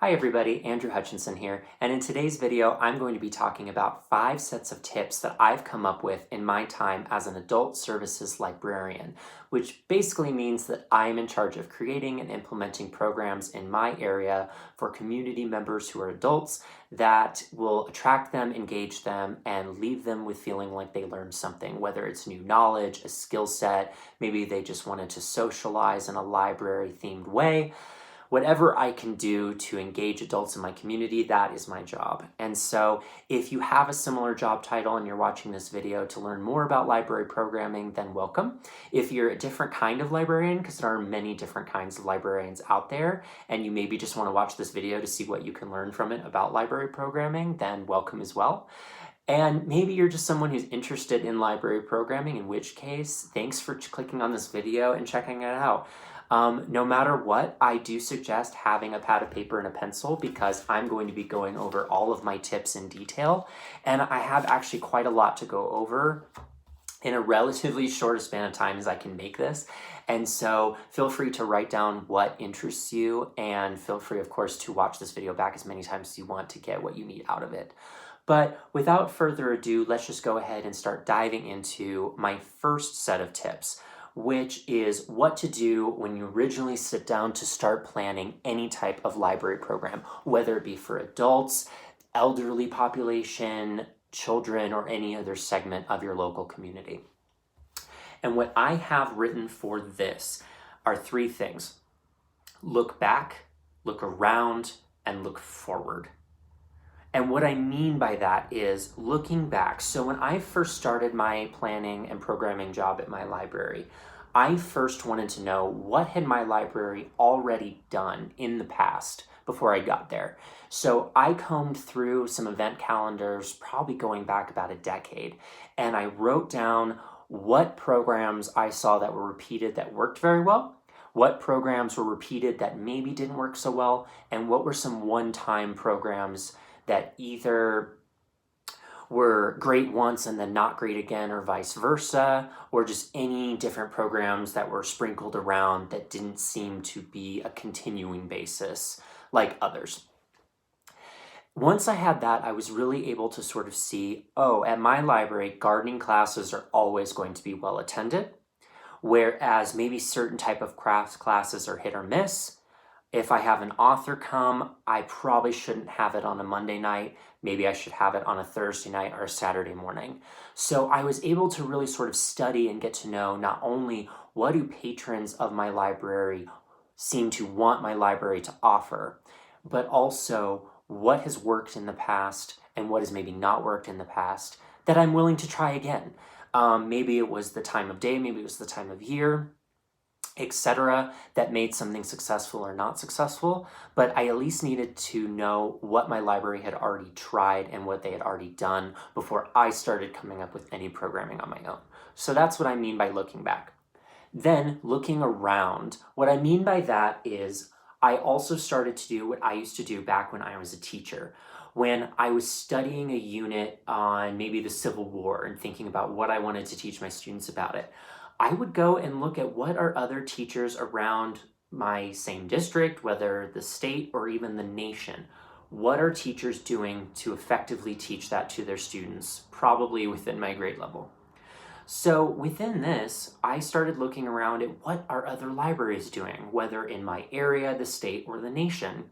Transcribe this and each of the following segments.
Hi everybody, Andrew Hutchinson here, and in today's video I'm going to be talking about 5 sets of tips that I've come up with in my time as an Adult Services Librarian, which basically means that I am in charge of creating and implementing programs in my area for community members who are adults that will attract them, engage them, and leave them with feeling like they learned something, whether it's new knowledge, a skill set, maybe they just wanted to socialize in a library-themed way. Whatever I can do to engage adults in my community, that is my job. And so if you have a similar job title and you're watching this video to learn more about library programming, then welcome. If you're a different kind of librarian, because there are many different kinds of librarians out there, and you maybe just want to watch this video to see what you can learn from it about library programming, then welcome as well. And maybe you're just someone who's interested in library programming, in which case, thanks for clicking on this video and checking it out. No matter what, I do suggest having a pad of paper and a pencil because I'm going to be going over all of my tips in detail, and I have actually quite a lot to go over in a relatively short span of time as I can make this. And so feel free to write down what interests you, and feel free, of course, to watch this video back as many times as you want to get what you need out of it. But without further ado, let's just go ahead and start diving into my first set of tips, which is what to do when you originally sit down to start planning any type of library program, whether it be for adults, elderly population, children, or any other segment of your local community. And what I have written for this are 3 things: look back, look around, and look forward. And what I mean by that is looking back. So when I first started my planning and programming job at my library, I first wanted to know what had my library already done in the past before I got there. So I combed through some event calendars, probably going back about a decade, and I wrote down what programs I saw that were repeated that worked very well, what programs were repeated that maybe didn't work so well, and what were some one-time programs that either were great once and then not great again, or vice versa, or just any different programs that were sprinkled around that didn't seem to be a continuing basis like others. Once I had that, I was really able to sort of see, oh, at my library, gardening classes are always going to be well attended, whereas maybe certain type of crafts classes are hit or miss. If I have an author come, I probably shouldn't have it on a Monday night. Maybe I should have it on a Thursday night or a Saturday morning. So I was able to really sort of study and get to know not only what do patrons of my library seem to want my library to offer, but also what has worked in the past and what has maybe not worked in the past that I'm willing to try again. Maybe it was the time of day, maybe it was the time of year, etc., that made something successful or not successful, but I at least needed to know what my library had already tried and what they had already done before I started coming up with any programming on my own. So that's what I mean by looking back. Then looking around, what I mean by that is I also started to do what I used to do back when I was a teacher. When I was studying a unit on maybe the Civil War and thinking about what I wanted to teach my students about it, I would go and look at what are other teachers around my same district, whether the state or even the nation. What are teachers doing to effectively teach that to their students, probably within my grade level? So within this, I started looking around at what are other libraries doing, whether in my area, the state, or the nation.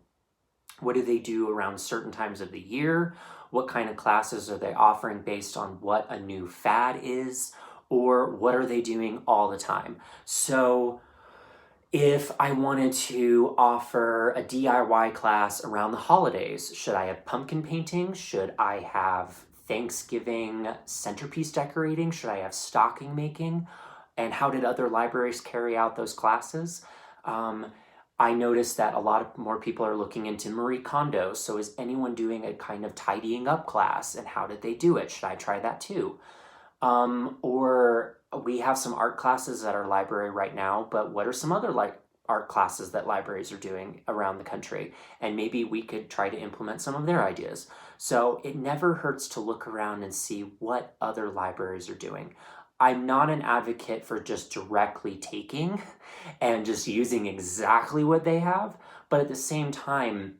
What do they do around certain times of the year? What kind of classes are they offering based on what a new fad is? Or what are they doing all the time? So if I wanted to offer a DIY class around the holidays, should I have pumpkin painting? Should I have Thanksgiving centerpiece decorating? Should I have stocking making? And how did other libraries carry out those classes? I noticed that a lot more people are looking into Marie Kondo. So is anyone doing a kind of tidying up class? And how did they do it? Should I try that too? Or we have some art classes at our library right now, but what are some other art classes that libraries are doing around the country? And maybe we could try to implement some of their ideas. So it never hurts to look around and see what other libraries are doing. I'm not an advocate for just directly taking and just using exactly what they have, but at the same time,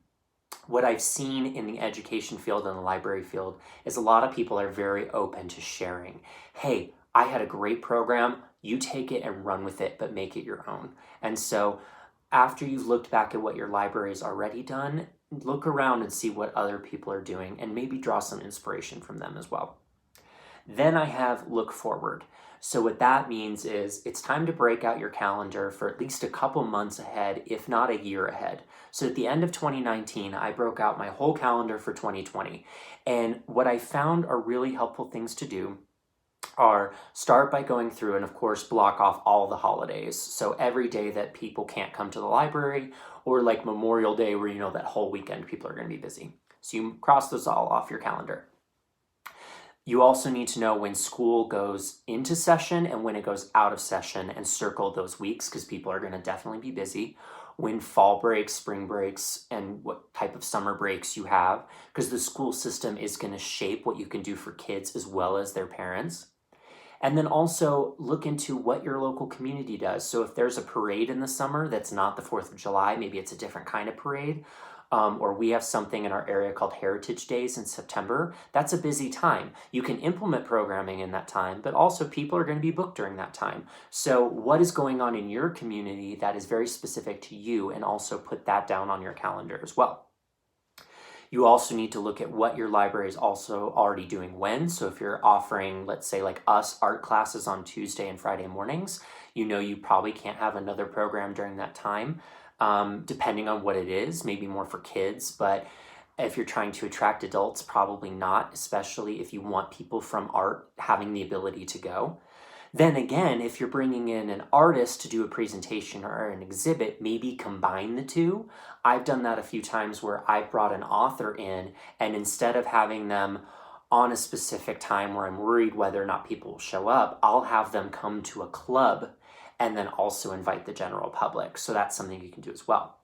what I've seen in the education field and the library field is a lot of people are very open to sharing. Hey, I had a great program, you take it and run with it, but make it your own. And so after you've looked back at what your library's already done, look around and see what other people are doing and maybe draw some inspiration from them as well. Then I have look forward. So what that means is it's time to break out your calendar for at least a couple months ahead, if not a year ahead. So at the end of 2019, I broke out my whole calendar for 2020. And what I found are really helpful things to do are start by going through and of course block off all the holidays. So every day that people can't come to the library, or like Memorial Day where you know that whole weekend people are going to be busy. So you cross those all off your calendar. You also need to know when school goes into session and when it goes out of session, and circle those weeks because people are going to definitely be busy. When fall breaks, spring breaks, and what type of summer breaks you have, because the school system is going to shape what you can do for kids as well as their parents. And then also look into what your local community does. So if there's a parade in the summer that's not the 4th of July, maybe it's a different kind of parade, or we have something in our area called Heritage Days in September, that's a busy time. You can implement programming in that time, but also people are going to be booked during that time. So what is going on in your community that is very specific to you, and also put that down on your calendar as well. You also need to look at what your library is also already doing when. So if you're offering, let's say like us, art classes on Tuesday and Friday mornings, you know you probably can't have another program during that time, depending on what it is, maybe more for kids. But if you're trying to attract adults, probably not, especially if you want people from art having the ability to go. Then again, if you're bringing in an artist to do a presentation or an exhibit, maybe combine the two. I've done that a few times where I've brought an author in, and instead of having them on a specific time where I'm worried whether or not people will show up, I'll have them come to a club and then also invite the general public. So that's something you can do as well.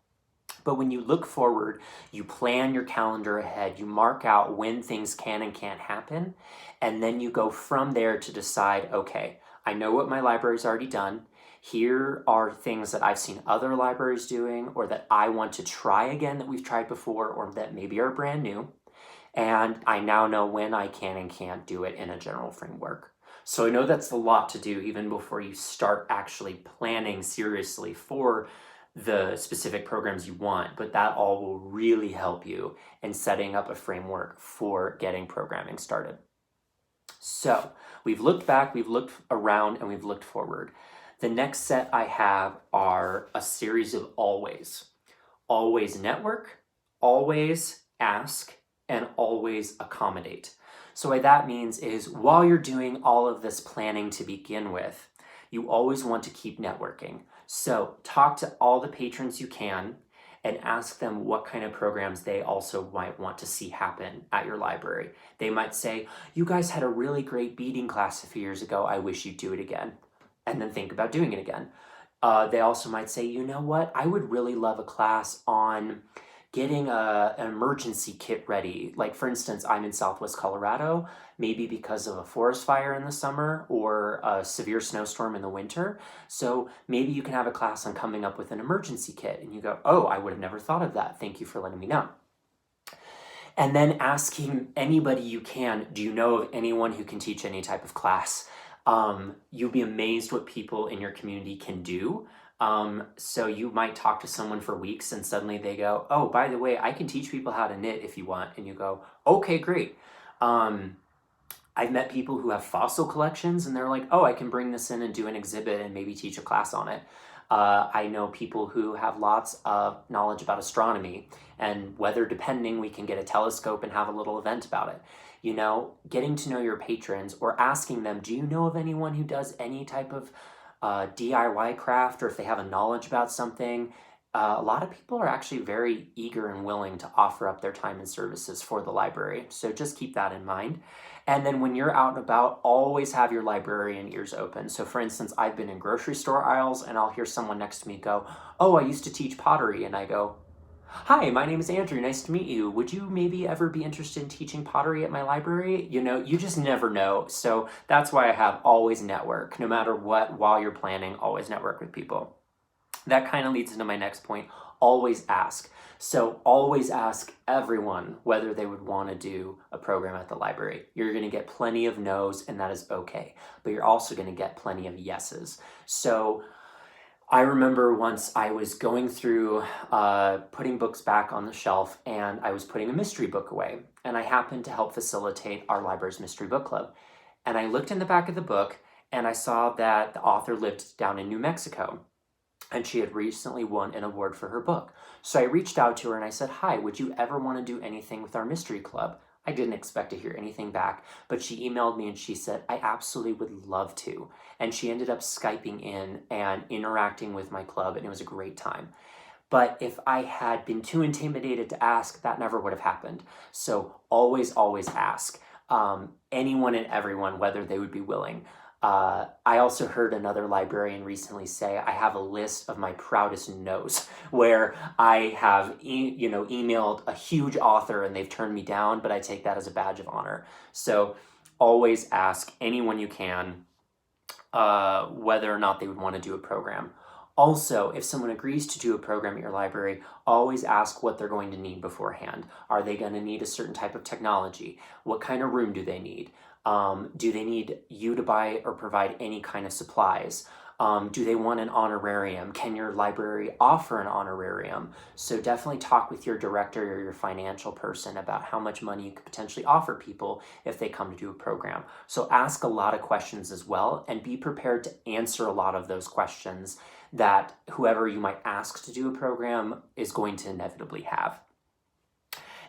But when you look forward, you plan your calendar ahead, you mark out when things can and can't happen, and then you go from there to decide, okay, I know what my library's already done. Here are things that I've seen other libraries doing, or that I want to try again that we've tried before, or that maybe are brand new. And I now know when I can and can't do it in a general framework. So I know that's a lot to do even before you start actually planning seriously for the specific programs you want, but that all will really help you in setting up a framework for getting programming started. So we've looked back, we've looked around, and we've looked forward. The next set I have are a series of always. Always network, always ask, and always accommodate. So what that means is while you're doing all of this planning to begin with, you always want to keep networking. So talk to all the patrons you can and ask them what kind of programs they also might want to see happen at your library. They might say, you guys had a really great beading class a few years ago, I wish you'd do it again. And then think about doing it again. They also might say, you know what, I would really love a class on getting an emergency kit ready. Like for instance, I'm in Southwest Colorado, maybe because of a forest fire in the summer or a severe snowstorm in the winter. So maybe you can have a class on coming up with an emergency kit, and you go, oh, I would have never thought of that. Thank you for letting me know. And then asking anybody you can, do you know of anyone who can teach any type of class? You'll be amazed what people in your community can do. So you might talk to someone for weeks and suddenly they go, oh, by the way, I can teach people how to knit if you want. And you go, okay, great. I've met people who have fossil collections and they're like, oh, I can bring this in and do an exhibit and maybe teach a class on it. I know people who have lots of knowledge about astronomy and weather depending, we can get a telescope and have a little event about it. You know, getting to know your patrons or asking them, do you know of anyone who does any type of DIY craft, or if they have a knowledge about something. A lot of people are actually very eager and willing to offer up their time and services for the library. So just keep that in mind. And then when you're out and about, always have your librarian ears open. So for instance, I've been in grocery store aisles and I'll hear someone next to me go, oh, I used to teach pottery. And I go, hi, my name is Andrew. Nice to meet you. Would you maybe ever be interested in teaching pottery at my library? You know, you just never know. So that's why I have always network. No matter what, while you're planning, always network with people. That kind of leads into my next point, always ask. So always ask everyone whether they would want to do a program at the library. You're going to get plenty of no's, and that is okay, but you're also going to get plenty of yeses. So I remember once I was going through putting books back on the shelf, and I was putting a mystery book away, and I happened to help facilitate our library's mystery book club. And I looked in the back of the book, and I saw that the author lived down in New Mexico, and she had recently won an award for her book. So I reached out to her and I said, "Hi, would you ever want to do anything with our mystery club?" I didn't expect to hear anything back, but she emailed me and she said, "I absolutely would love to." And she ended up Skyping in and interacting with my club, and it was a great time. But if I had been too intimidated to ask, that never would have happened. So always, always ask anyone and everyone whether they would be willing. I also heard another librarian recently say, "I have a list of my proudest no's," where I have emailed a huge author and they've turned me down, but I take that as a badge of honor. So always ask anyone you can whether or not they would want to do a program. Also, if someone agrees to do a program at your library, always ask what they're going to need beforehand. Are they going to need a certain type of technology? What kind of room do they need? Do they need you to buy or provide any kind of supplies? Do they want an honorarium? Can your library offer an honorarium? So definitely talk with your director or your financial person about how much money you could potentially offer people if they come to do a program. So ask a lot of questions as well, and be prepared to answer a lot of those questions that whoever you might ask to do a program is going to inevitably have.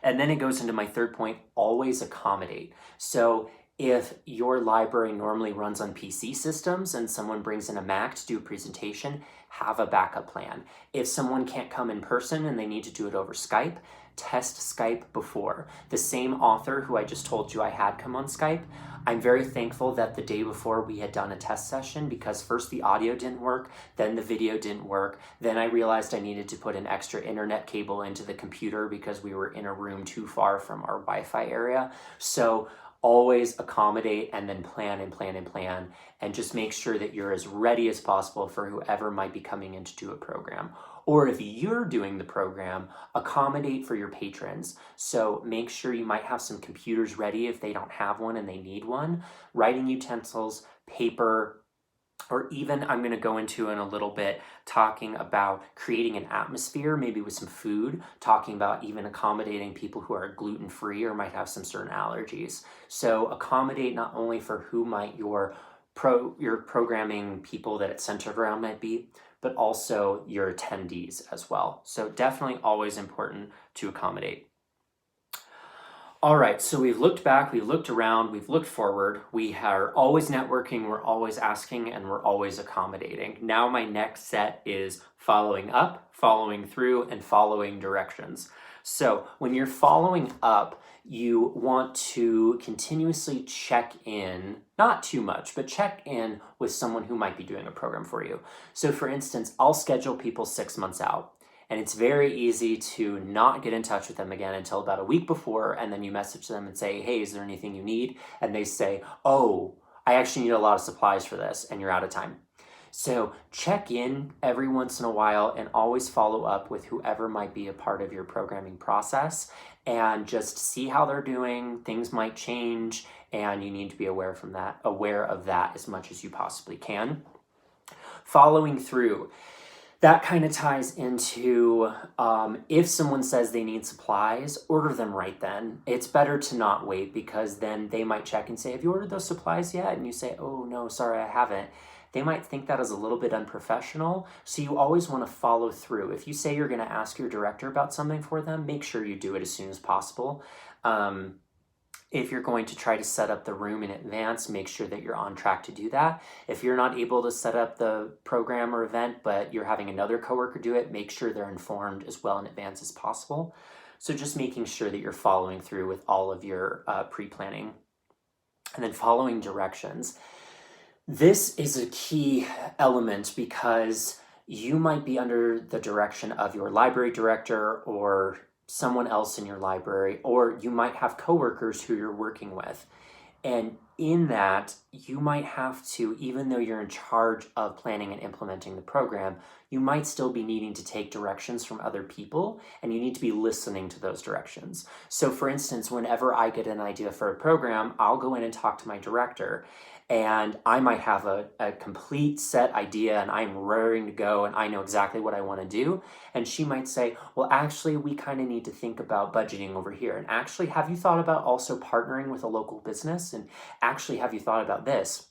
And then it goes into my third point, always accommodate. So if your library normally runs on PC systems and someone brings in a Mac to do a presentation, have a backup plan. If someone can't come in person and they need to do it over Skype, test Skype before. The same author who I just told you I had come on Skype, I'm very thankful that the day before we had done a test session, because first the audio didn't work, then the video didn't work, then I realized I needed to put an extra internet cable into the computer because we were in a room too far from our Wi-Fi area. So always accommodate and then plan and plan and plan, and just make sure that you're as ready as possible for whoever might be coming in to do a program. Or if you're doing the program, accommodate for your patrons. So make sure you might have some computers ready if they don't have one and they need one, writing utensils, paper, or even I'm going to go into in a little bit talking about creating an atmosphere, maybe with some food, talking about even accommodating people who are gluten-free or might have some certain allergies. So accommodate not only for who might your programming people that it's centered around might be, but also your attendees as well. So definitely always important to accommodate. All right, so we've looked back, we've looked around, we've looked forward. We are always networking, we're always asking, and we're always accommodating. Now my next set is following up, following through, and following directions. So when you're following up, you want to continuously check in, not too much, but check in with someone who might be doing a program for you. So for instance, I'll schedule people 6 months out. And it's very easy to not get in touch with them again until about a week before, and then you message them and say, "Hey, is there anything you need?" And they say, "Oh, I actually need a lot of supplies for this," and you're out of time. So check in every once in a while and always follow up with whoever might be a part of your programming process, and just see how they're doing. Things might change, and you need to be aware of that as much as you possibly can. Following through. That kind of ties into if someone says they need supplies, order them right then. It's better to not wait, because then they might check and say, "Have you ordered those supplies yet?" And you say, "Oh, no, sorry, I haven't." They might think that is a little bit unprofessional, so you always want to follow through. If you say you're going to ask your director about something for them, make sure you do it as soon as possible. If you're going to try to set up the room in advance, make sure that you're on track to do that. If you're not able to set up the program or event, but you're having another coworker do it, make sure they're informed as well in advance as possible. So just making sure that you're following through with all of your pre-planning. And then following directions. This is a key element, because you might be under the direction of your library director or someone else in your library, or you might have coworkers who you're working with. And in that, you might have to, even though you're in charge of planning and implementing the program, you might still be needing to take directions from other people, and you need to be listening to those directions. So for instance, whenever I get an idea for a program, I'll go in and talk to my director, and I might have a complete set idea and I'm raring to go and I know exactly what I want to do. And she might say, well, actually, we kind of need to think about budgeting over here. And actually, have you thought about also partnering with a local business? And actually, have you thought about this?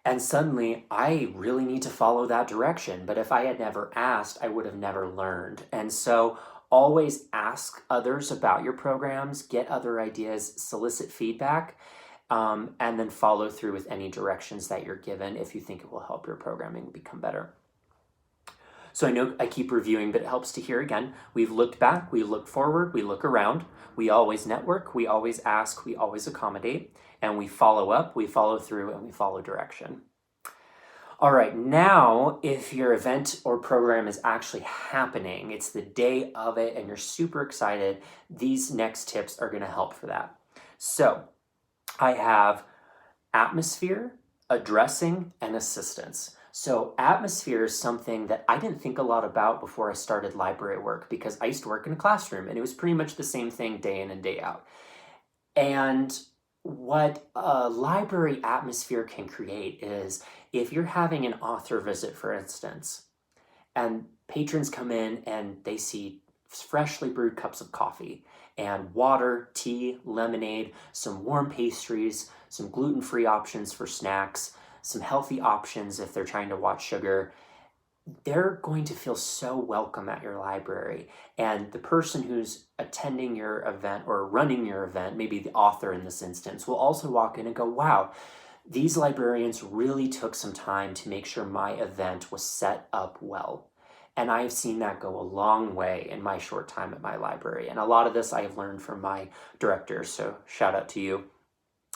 And suddenly, I really need to follow that direction. But if I had never asked, I would have never learned. And so, always ask others about your programs, get other ideas, solicit feedback, and then follow through with any directions that you're given if you think it will help your programming become better. So I know I keep reviewing, but it helps to hear again. We've looked back, we look forward, we look around, we always network, we always ask, we always accommodate, and we follow up, we follow through, and we follow direction. All right, now if your event or program is actually happening, it's the day of it, and you're super excited, these next tips are going to help for that. So I have atmosphere, addressing, and assistance. So atmosphere is something that I didn't think a lot about before I started library work, because I used to work in a classroom and it was pretty much the same thing day in and day out. And what a library atmosphere can create is if you're having an author visit, for instance, and patrons come in and they see freshly brewed cups of coffee and water, tea, lemonade, some warm pastries, some gluten-free options for snacks, some healthy options if they're trying to watch sugar, they're going to feel so welcome at your library. And the person who's attending your event or running your event, maybe the author in this instance, will also walk in and go, wow, these librarians really took some time to make sure my event was set up well. And I've seen that go a long way in my short time at my library. And a lot of this I have learned from my director. So shout out to you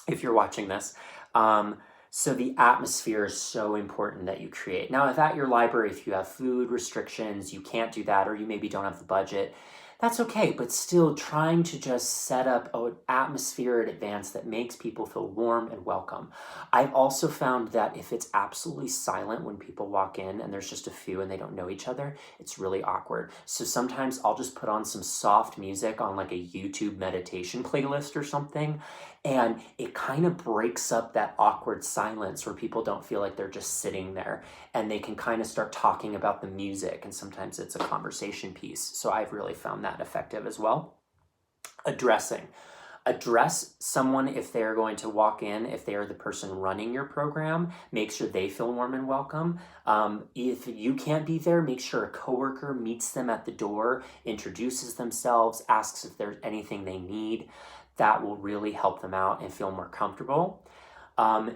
if you're watching this. So the atmosphere is so important that you create. Now, if at your library, if you have food restrictions, you can't do that, or you maybe don't have the budget, that's okay, but still trying to just set up an atmosphere in advance that makes people feel warm and welcome. I've also found that if it's absolutely silent when people walk in and there's just a few and they don't know each other, it's really awkward. So sometimes I'll just put on some soft music on like a YouTube meditation playlist or something, and it kind of breaks up that awkward silence where people don't feel like they're just sitting there, and they can kind of start talking about the music, and sometimes it's a conversation piece. So I've really found that effective as well. Addressing. Address someone if they're going to walk in, if they are the person running your program, make sure they feel warm and welcome. If you can't be there, make sure a coworker meets them at the door, introduces themselves, asks if there's anything they need. That will really help them out and feel more comfortable.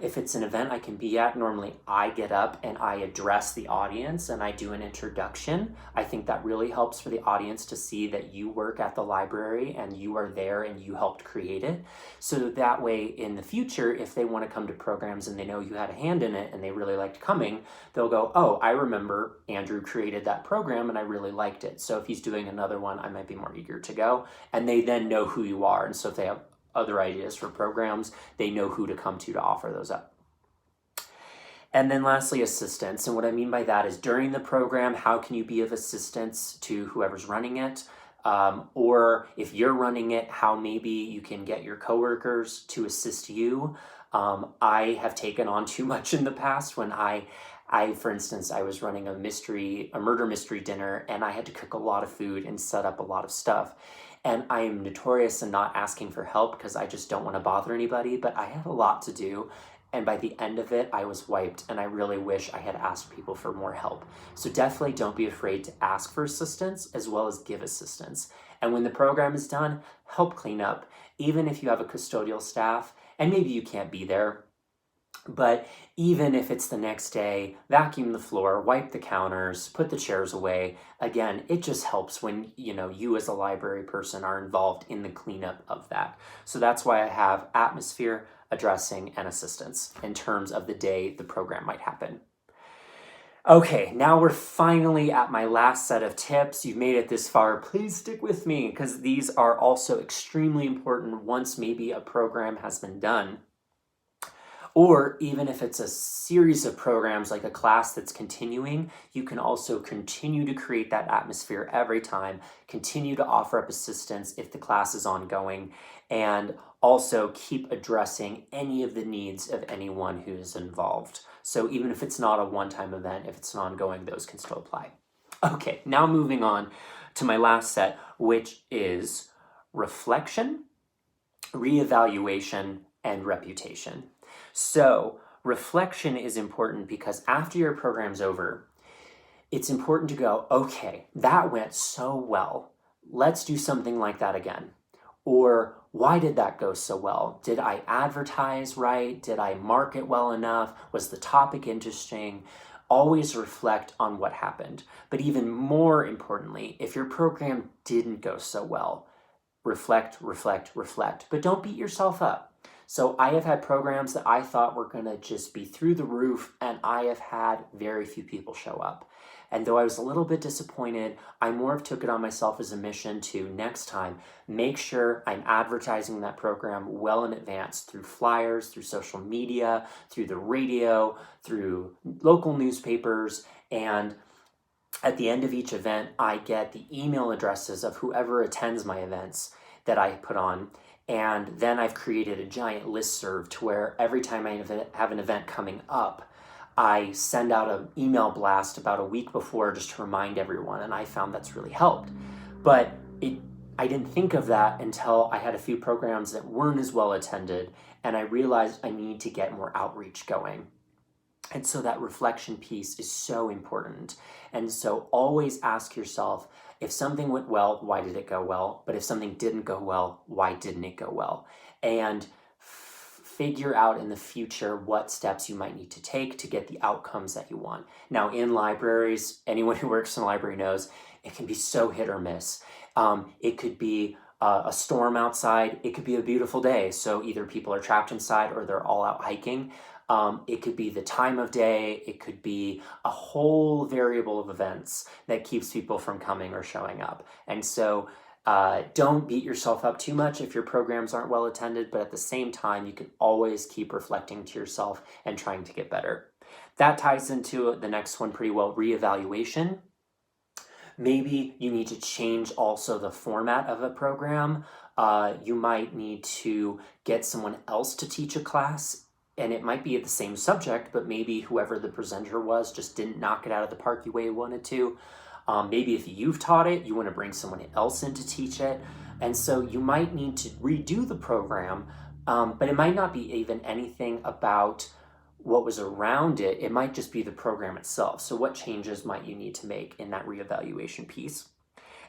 If it's an event I can be at, normally I get up and I address the audience and I do an introduction. I think that really helps for the audience to see that you work at the library and you are there and you helped create it. So that way in the future, if they want to come to programs and they know you had a hand in it and they really liked coming, they'll go, oh, I remember Andrew created that program and I really liked it. So if he's doing another one, I might be more eager to go. And they then know who you are. And so if they have other ideas for programs, they know who to come to offer those up. And then lastly, assistance. And what I mean by that is during the program, how can you be of assistance to whoever's running it? Or if you're running it, how maybe you can get your coworkers to assist you. I have taken on too much in the past when for instance, I was running a murder mystery dinner, and I had to cook a lot of food and set up a lot of stuff. And I am notorious in not asking for help because I just don't want to bother anybody, but I had a lot to do. And by the end of it, I was wiped, and I really wish I had asked people for more help. So definitely don't be afraid to ask for assistance as well as give assistance. And when the program is done, help clean up. Even if you have a custodial staff, and maybe you can't be there, but even if it's the next day, vacuum the floor, wipe the counters, put the chairs away. Again, it just helps when you as a library person are involved in the cleanup of that. So that's why I have atmosphere, addressing, and assistance in terms of the day the program might happen. Okay, now we're finally at my last set of tips. You've made it this far. Please stick with me because these are also extremely important once maybe a program has been done. Or even if it's a series of programs like a class that's continuing, you can also continue to create that atmosphere every time, continue to offer up assistance if the class is ongoing, and also keep addressing any of the needs of anyone who's involved. So even if it's not a one-time event, if it's an ongoing, those can still apply. Okay, now moving on to my last set, which is reflection, reevaluation, and reputation. So reflection is important because after your program's over, it's important to go, okay, that went so well. Let's do something like that again. Or why did that go so well? Did I advertise right? Did I market well enough? Was the topic interesting? Always reflect on what happened. But even more importantly, if your program didn't go so well, reflect, reflect, reflect. But don't beat yourself up. So I have had programs that I thought were going to just be through the roof, and I have had very few people show up. And though I was a little bit disappointed, I more of took it on myself as a mission to next time make sure I'm advertising that program well in advance through flyers, through social media, through the radio, through local newspapers, and at the end of each event, I get the email addresses of whoever attends my events that I put on. And then I've created a giant listserv to where every time I have an event coming up, I send out an email blast about a week before just to remind everyone. And I found that's really helped. But I didn't think of that until I had a few programs that weren't as well attended. And I realized I need to get more outreach going. And so that reflection piece is so important. And so always ask yourself, if something went well, why did it go well? But if something didn't go well, why didn't it go well? And figure out in the future what steps you might need to take to get the outcomes that you want. Now, in libraries, anyone who works in a library knows it can be so hit or miss. It could be a storm outside. It could be a beautiful day. So either people are trapped inside or they're all out hiking. It could be the time of day. It could be a whole variable of events that keeps people from coming or showing up. And so don't beat yourself up too much if your programs aren't well attended, but at the same time, you can always keep reflecting to yourself and trying to get better. That ties into the next one pretty well, reevaluation. Maybe you need to change also the format of a program. You might need to get someone else to teach a class, and it might be the same subject, but maybe whoever the presenter was just didn't knock it out of the park the way you wanted to. Maybe if you've taught it, you want to bring someone else in to teach it. And so you might need to redo the program, but it might not be even anything about what was around it. It might just be the program itself. So what changes might you need to make in that reevaluation piece?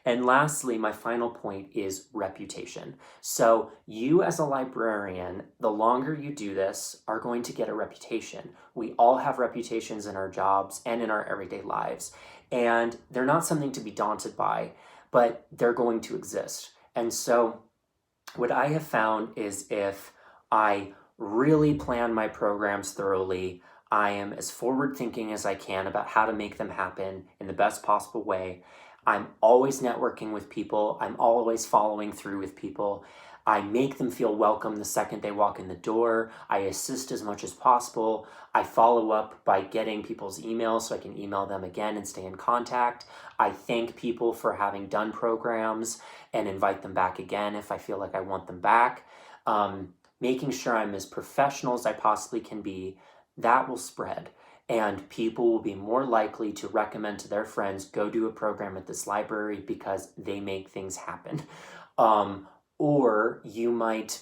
And lastly, my final point is reputation. So you as a librarian, the longer you do this, are going to get a reputation. We all have reputations in our jobs and in our everyday lives. And they're not something to be daunted by, but they're going to exist. And so what I have found is if I really plan my programs thoroughly, I am as forward thinking as I can about how to make them happen in the best possible way. I'm always networking with people. I'm always following through with people. I make them feel welcome the second they walk in the door. I assist as much as possible. I follow up by getting people's emails so I can email them again and stay in contact. I thank people for having done programs and invite them back again if I feel like I want them back. Making sure I'm as professional as I possibly can be, that will spread. And people will be more likely to recommend to their friends, go do a program at this library because they make things happen. Or you might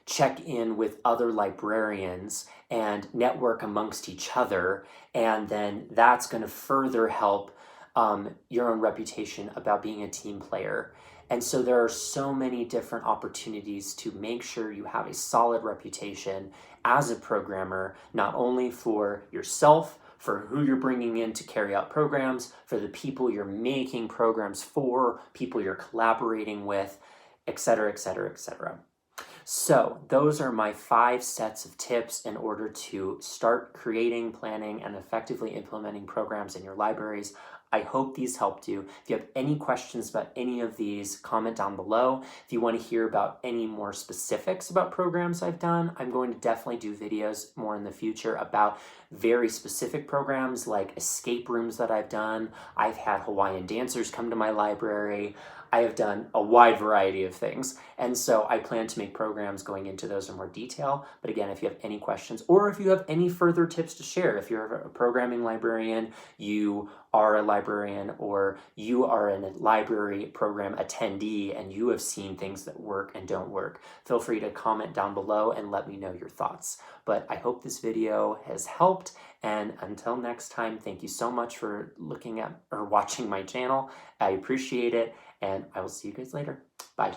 check in with other librarians and network amongst each other, and then that's going to further help your own reputation about being a team player. And so there are so many different opportunities to make sure you have a solid reputation as a programmer, not only for yourself, for who you're bringing in to carry out programs, for the people you're making programs for, people you're collaborating with, et cetera, et cetera, et cetera. So those are my 5 sets of tips in order to start creating, planning, and effectively implementing programs in your libraries. I hope these helped you. If you have any questions about any of these, comment down below. If you want to hear about any more specifics about programs I've done, I'm going to definitely do videos more in the future about very specific programs like escape rooms that I've done. I've had Hawaiian dancers come to my library. I have done a wide variety of things. And so I plan to make programs going into those in more detail. But again, if you have any questions or if you have any further tips to share, if you're a programming librarian, you are a librarian, or you are a library program attendee and you have seen things that work and don't work, feel free to comment down below and let me know your thoughts. But I hope this video has helped. And until next time, thank you so much for looking at or watching my channel. I appreciate it. And I will see you guys later. Bye.